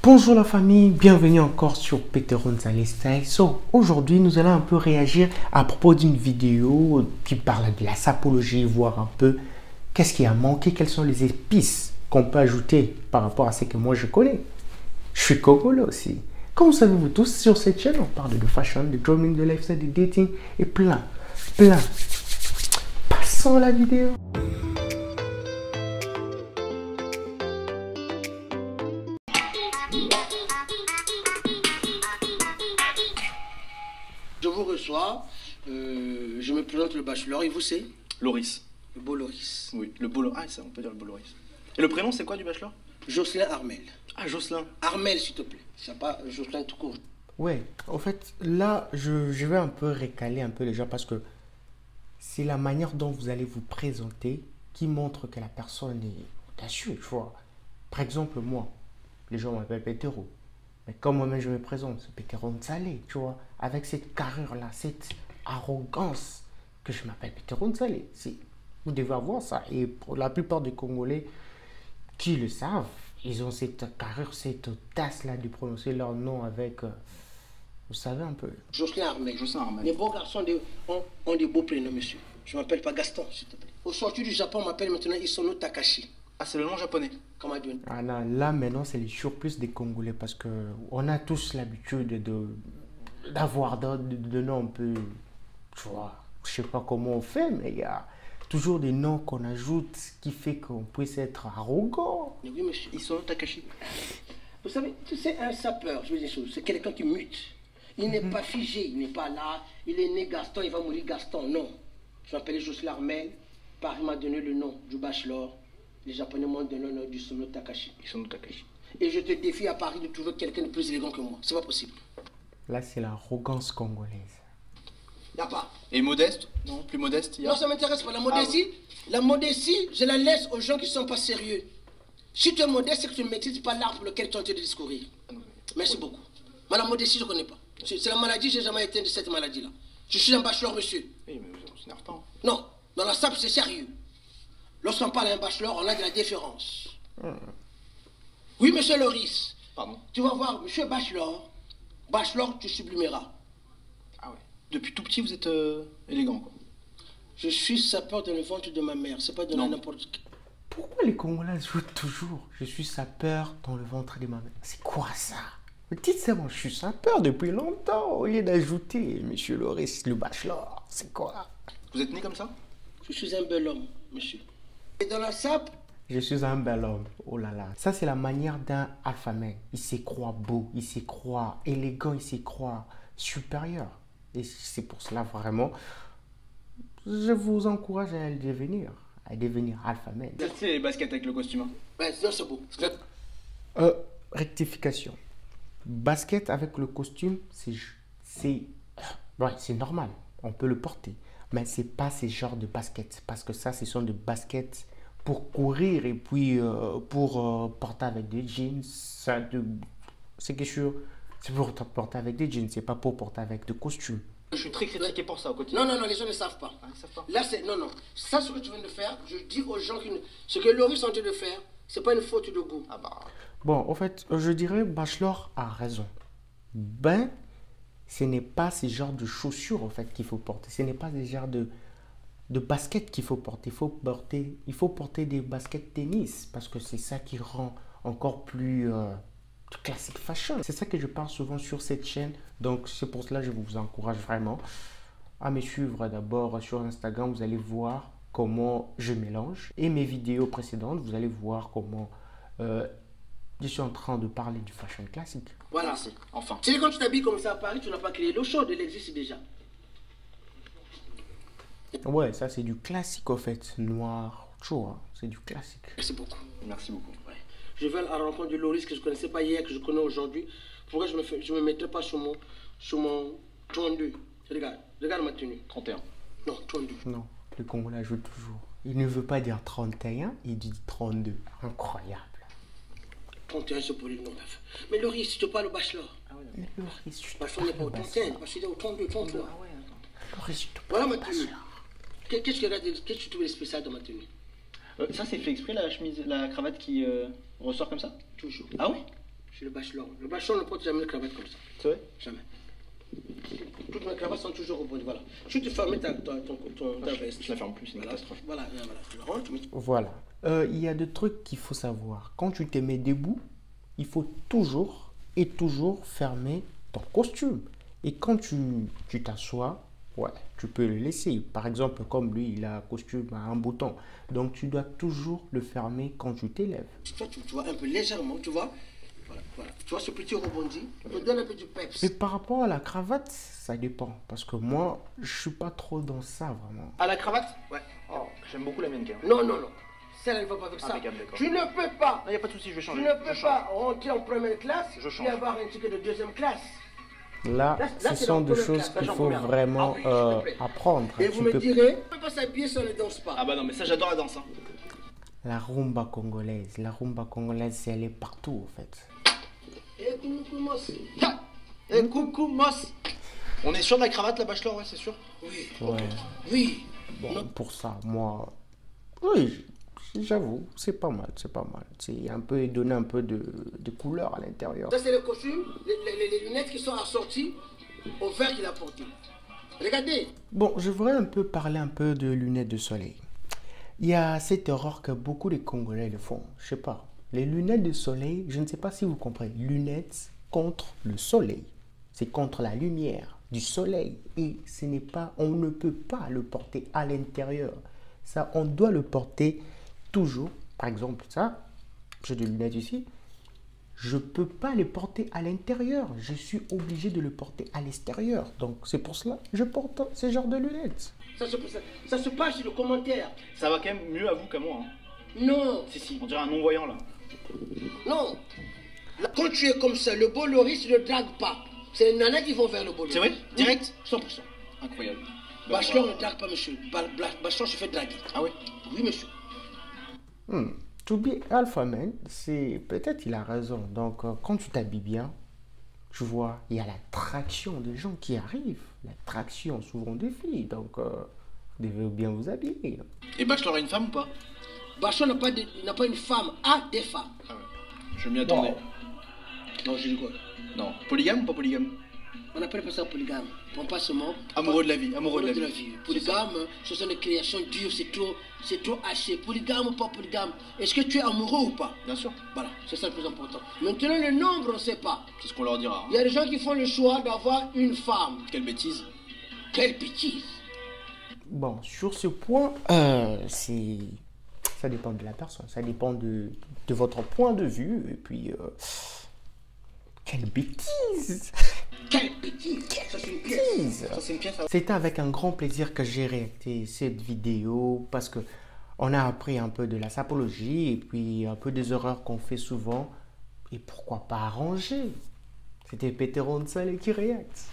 Bonjour la famille, bienvenue encore sur Peter Gonzalez Style. Aujourd'hui nous allons un peu réagir à propos d'une vidéo qui parle de la sapologie, voir un peu qu'est-ce qui a manqué, quelles sont les épices qu'on peut ajouter par rapport à ce que moi je connais. Je suis congolais aussi. Comme vous savez vous tous, sur cette chaîne on parle de fashion, de drumming, de lifestyle, de dating et plein. Passons à la vidéo. Je vous reçois, je me présente le bachelor, et vous c'est? Loris. Le beau Loris. Oui, le beau Loris. Ah, ça, on peut dire le beau Loris. Et le prénom, c'est quoi du bachelor? Jocelyn Armel. Ah, Jocelyn. Armel, s'il te plaît. C'est pas Jocelyn tout court. Ouais, en fait, là, je vais un peu récaler un peu les gens parce que c'est la manière dont vous allez vous présenter qui montre que la personne est audacieux, tu vois. Par exemple, moi, les gens m'appellent Pétero. Mais comme moi-même je me présente, c'est Pétero Nzalé, tu vois. Avec cette carrure-là, cette arrogance que je m'appelle Pétero Nzalé. Vous devez avoir ça. Et pour la plupart des Congolais qui le savent, ils ont cette carrure, cette audace-là de prononcer leur nom avec... vous savez un peu. Jocelyn Armel. Jocelyn Armel. Les beaux garçons ont des beaux prénoms, monsieur. Je m'appelle pas Gaston, s'il te plaît. Au sortir du Japon, on m'appelle maintenant Isono Takashi. Ah, c'est le nom japonais. Comment dire? Ah non, là maintenant c'est les surplus des Congolais parce que on a tous l'habitude d'avoir de noms un peu, tu vois, je sais pas comment on fait, mais il y a toujours des noms qu'on ajoute qui fait qu'on puisse être arrogant. Oui, monsieur. Isono Takashi. Vous savez, tu sais, un sapeur, je veux dire des choses, c'est quelqu'un qui mute. Il n'est pas figé, il n'est pas là, il est né Gaston, il va mourir Gaston. Non. Je m'appelle Jocelyn Armel. Paris m'a donné le nom du bachelor. Les Japonais m'ont donné le nom du Isono Takashi. Isono Takashi. Et je te défie à Paris de trouver quelqu'un de plus élégant que moi. C'est pas possible. Là c'est l'arrogance congolaise. Y a pas. Et modeste? Non, plus modeste, Non, ça m'intéresse pas. La modestie, je la laisse aux gens qui sont pas sérieux. Si tu es modeste, c'est que tu ne maîtrises pas l'art pour lequel tu es en train de discourir. Merci beaucoup. Moi, la modestie, je ne connais pas. C'est la maladie, je n'ai jamais été de cette maladie-là. Je suis un bachelor, monsieur. Oui, mais vous s'énerve pas. Non, dans la SAP, c'est sérieux. Lorsqu'on parle à un bachelor, on a de la déférence. Oui, monsieur Loris. Pardon? Tu vas voir, monsieur bachelor. Bachelor, tu sublimeras. Ah ouais. Depuis tout petit, vous êtes élégant, quoi. Je suis sapeur dans le ventre de ma mère. C'est pas de n'importe qui. Pourquoi les Congolais jouent toujours je suis sapeur dans le ventre de ma mère? C'est quoi ça? Dites c'est bon, je suis sapeur depuis longtemps au lieu d'ajouter monsieur Loris le bachelor. C'est quoi? Vous êtes né comme ça? Je suis un bel homme, monsieur. Et dans la SAP, je suis un bel homme. Oh là là. Ça, c'est la manière d'un alphamène. Il se croit beau, il se croit élégant, il se croit supérieur. Et c'est pour cela, vraiment, je vous encourage à le devenir. À devenir alphamène. C'est les baskets avec le costume. ouais, non, c'est beau. Rectification. Basket avec le costume, c'est normal. On peut le porter. Mais ce n'est pas ce genre de basket. Parce que ça, ce sont des baskets pour courir et puis pour porter avec des jeans. C'est quelque chose. C'est pour porter avec des jeans. C'est pas pour porter avec des costumes. Je suis très critiqué pour ça au quotidien. Non, les gens ne savent pas. Ah, ils savent pas. Là, c'est... Non. Ça, ce que tu viens de faire, je dis aux gens ce que Loris est en train de faire, c'est pas une faute de goût. Ah bah... Bon, en fait, je dirais Bachelor a raison. Ben, ce n'est pas ce genre de chaussures, en fait, qu'il faut porter. Ce n'est pas ce genre de baskets qu'il faut porter. Il faut porter des baskets tennis parce que c'est ça qui rend encore plus classique fashion. C'est ça que je parle souvent sur cette chaîne. Donc, c'est pour cela que je vous encourage vraiment à me suivre d'abord sur Instagram. Vous allez voir comment je mélange. Et mes vidéos précédentes, vous allez voir comment je suis en train de parler du fashion classique. Voilà. Enfin. Tu sais, quand tu t'habilles comme ça à Paris, tu n'as pas créé l'eau chaude, elle existe déjà. Ouais, ça c'est du classique en fait. Noir, chaud, hein. C'est du classique. Merci beaucoup. Merci beaucoup. Ouais. Je vais à la rencontre de Loris que je ne connaissais pas hier, que je connais aujourd'hui. Pourquoi je me mettrais pas sur mon 32? Regarde ma tenue. 31. Non, 32. Non, le Congolais joue toujours. Il ne veut pas dire 31, il dit 32. Incroyable. 31, c'est pour le nom. Mais Loris, si tu parles au bachelor. Ah ouais. Mais Loris, je te Bachelor n'est pas au parle 31, parce qu'il est au 32, 33. Ah ouais, attends. Loris, je te Voilà parle ma tenue. Qu'est-ce que tu trouves de spécial dans ma tenue? Ça, c'est fait exprès, la chemise, la cravate qui ressort comme ça? Toujours. Ah ouais? Je suis le bachelor. Le bachelor ne porte jamais une cravate comme ça. C'est vrai? Jamais. Toutes mes cravates sont toujours rebondies. Voilà. Je te ferme ta veste. Je la ferme plus, c'est une Voilà. catastrophe. Voilà. Tu la ranges, tu mets. Voilà. Il y a des trucs qu'il faut savoir. Quand tu te mets debout, il faut toujours et toujours fermer ton costume. Et quand tu t'assois, ouais, tu peux le laisser. Par exemple, comme lui, il a un costume à un bouton. Donc, tu dois toujours le fermer quand tu t'élèves. Tu vois un peu légèrement, tu vois. Voilà. Tu vois ce petit rebondi, me donne un peu du peps. Mais par rapport à la cravate, ça dépend. Parce que moi, je suis pas trop dans ça, vraiment. À la cravate? Ouais. Oh, j'aime beaucoup la mienne, quand même. Non. Celle-là, elle ne va pas avec ça. Impeccable, d'accord. Tu ne peux pas. Non, y a pas de souci, je vais Tu changer. ne peux pas rentrer en première classe Je change. et avoir un ticket de deuxième classe. Là, Là, ce c'est sont dans des le choses classe. qu'il Là, faut j'en prends. vraiment Ah oui, s'il te plaît. apprendre. Et vous Tu me peux- direz, on ne peut pas s'habiller si on ne danse pas. Ah bah non, mais ça, j'adore la danse. Hein. La rumba congolaise, elle est partout, en fait. Et coucou, Moss. Et coucou, Moss. On est sûr de la cravate, la bachelor, ouais, c'est sûr? Oui. Ouais. Oui. Bon, pour ça, moi, oui, j'avoue, c'est pas mal. C'est un peu donner un peu de couleur à l'intérieur. Ça, c'est le costume, les lunettes qui sont assorties au verre qu'il a porté. Regardez. Bon, je voudrais un peu parler un peu de lunettes de soleil. Il y a cette erreur que beaucoup de Congolais le font. Je sais pas. Les lunettes de soleil, je ne sais pas si vous comprenez. Lunettes contre le soleil. C'est contre la lumière du soleil. Et ce n'est pas, on ne peut pas le porter à l'intérieur. Ça, on doit le porter toujours. Par exemple, ça, j'ai des lunettes ici. Je ne peux pas les porter à l'intérieur. Je suis obligé de le porter à l'extérieur. Donc, c'est pour cela que je porte ce genre de lunettes. Ça se passe sur le commentaire. Ça va quand même mieux à vous qu'à moi. Hein. Non. Si, on dirait un non-voyant, là. Non. Là, quand tu es comme ça, le Bolloré ne drague pas. C'est les nanas qui vont vers le Bolloré. C'est vrai? Direct? 100%. Incroyable. Bachelor ne drague pas, monsieur. Bachelor se fait draguer. Ah ouais? Oui, monsieur. To be alpha man, c'est peut-être il a raison. Donc, quand tu t'habilles bien, tu vois, il y a l'attraction des gens qui arrivent. L'attraction souvent des filles. Donc, vous devez bien vous habiller. Et bachelor a une femme ou pas? Bachelor n'a pas une femme, a des femmes. Ah ouais. Je m'y attendais. Non, je dis quoi? Non. Polygame ou pas polygame? On appelle pas ça polygame. On passe ce mot. Amoureux de la vie, amoureux de la de la vie. vie. Polygame, ce sont des créations dures, c'est trop haché. Polygame ou pas polygame? Est-ce que tu es amoureux ou pas? Bien sûr. Voilà, c'est ça le plus important. Maintenant, le nombre, on ne sait pas. C'est ce qu'on leur dira. Il y a des gens qui font le choix d'avoir une femme. Quelle bêtise. Quelle bêtise! Bon, sur ce point, ça dépend de la personne. Ça dépend de votre point de vue. Et puis, quelle bêtise! Quelle bêtise! Ça, c'est une pièce. Ça, c'est une pièce. C'était avec un grand plaisir que j'ai réacté cette vidéo parce que on a appris un peu de la sapologie et puis un peu des erreurs qu'on fait souvent. Et pourquoi pas arranger? C'était Peter Onsel qui réacte.